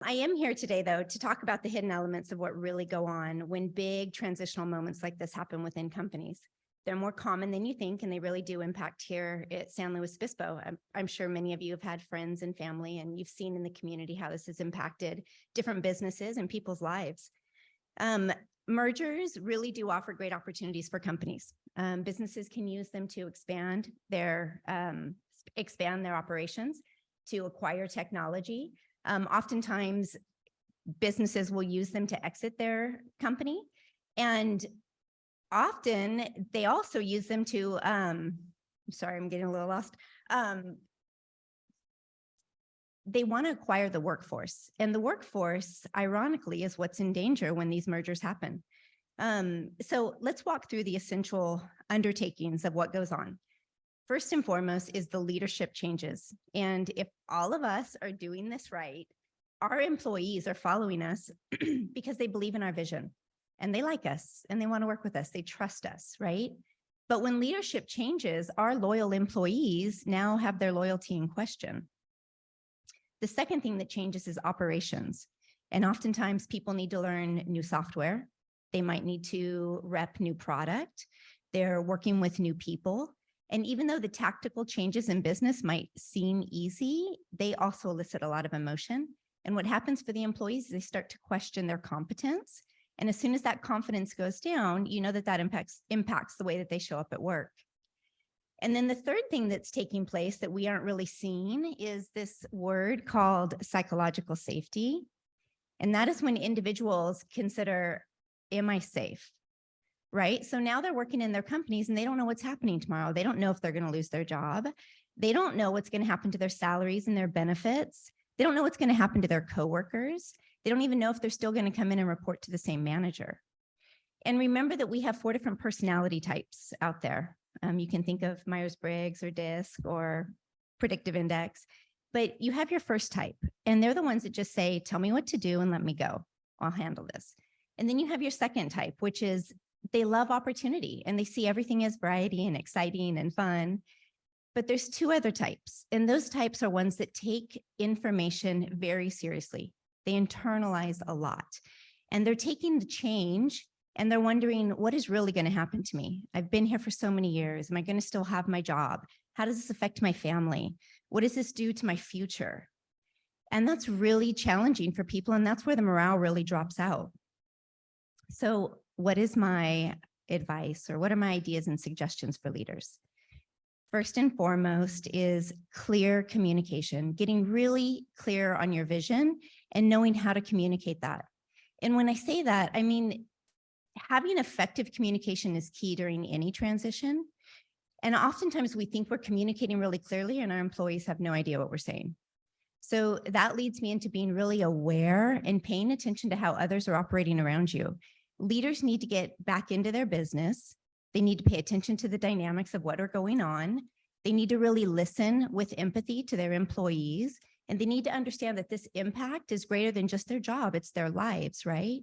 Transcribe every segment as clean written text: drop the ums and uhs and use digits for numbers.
I am here today, though, to talk about the hidden elements of what really go on when big transitional moments like this happen within companies. They're more common than you think, and they really do impact here at San Luis Obispo. I'm sure many of you have had friends and family, and you've seen in the community how this has impacted different businesses and people's lives. Mergers really do offer great opportunities for companies. Businesses can use them to expand their operations, to acquire technology. Oftentimes, businesses will use them to exit their company, and often they also use them to, sorry, I'm getting a little lost. They want to acquire the workforce, and the workforce, ironically, is what's in danger when these mergers happen. So let's walk through the essential undertakings of what goes on. First and foremost is the leadership changes. And if all of us are doing this right, our employees are following us because they believe in our vision and they like us and they want to work with us. They trust us, right? But when leadership changes, our loyal employees now have their loyalty in question. The second thing that changes is operations. And oftentimes people need to learn new software. They might need to rep new product. They're working with new people. And even though the tactical changes in business might seem easy, they also elicit a lot of emotion. And what happens for the employees is they start to question their competence. And as soon as that confidence goes down, you know that impacts the way that they show up at work. And then the third thing that's taking place that we aren't really seeing is this word called psychological safety. And that is when individuals consider, am I safe? Right? So now they're working in their companies and they don't know what's happening tomorrow. They don't know if they're going to lose their job. They don't know what's going to happen to their salaries and their benefits. They don't know what's going to happen to their coworkers. They don't even know if they're still going to come in and report to the same manager. And remember that we have 4 different personality types out there. You can think of Myers-Briggs or DISC or predictive index, but you have your first type, and they're the ones that just say, tell me what to do and let me go. I'll handle this. And then you have your second type, which is they love opportunity and they see everything as variety and exciting and fun. But there's 2 other types, and those types are ones that take information very seriously. They internalize a lot, and they're taking the change and they're wondering, what is really going to happen to me? I've been here for so many years. Am I going to still have my job? How does this affect my family? What does this do to my future? And that's really challenging for people, and that's where the morale really drops out. So what is my advice, or what are my ideas and suggestions for leaders? First and foremost is clear communication, getting really clear on your vision and knowing how to communicate that. And when I say that, I mean, having effective communication is key during any transition. And oftentimes we think we're communicating really clearly and our employees have no idea what we're saying. So that leads me into being really aware and paying attention to how others are operating around you. Leaders need to get back into their business. They need to pay attention to the dynamics of what are going on. They need to really listen with empathy to their employees. And they need to understand that this impact is greater than just their job, it's their lives, right?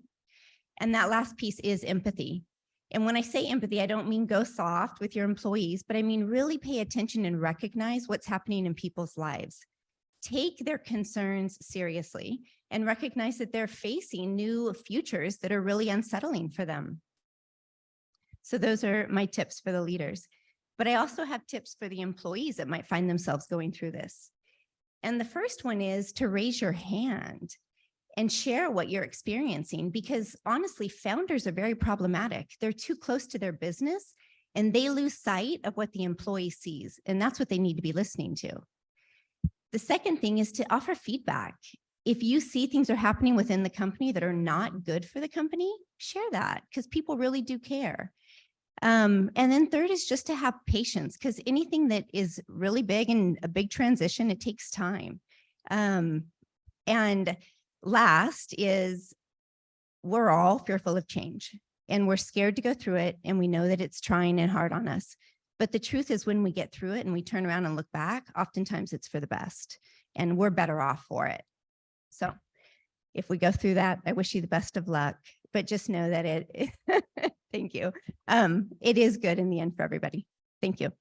And that last piece is empathy. And when I say empathy, I don't mean go soft with your employees, but I mean really pay attention and recognize what's happening in people's lives. Take their concerns seriously and recognize that they're facing new futures that are really unsettling for them. So those are my tips for the leaders. But I also have tips for the employees that might find themselves going through this. And the first one is to raise your hand and share what you're experiencing, because honestly, founders are very problematic. They're too close to their business and they lose sight of what the employee sees. And that's what they need to be listening to. The second thing is to offer feedback. If you see things are happening within the company that are not good for the company, share that, because people really do care. And then third is just to have patience, because anything that is really big and a big transition, it takes time. And last is we're all fearful of change and we're scared to go through it. And we know that it's trying and hard on us. But the truth is when we get through it and we turn around and look back, oftentimes it's for the best and we're better off for it. So if we go through that, I wish you the best of luck, but just know that thank you. It is good in the end for everybody. Thank you.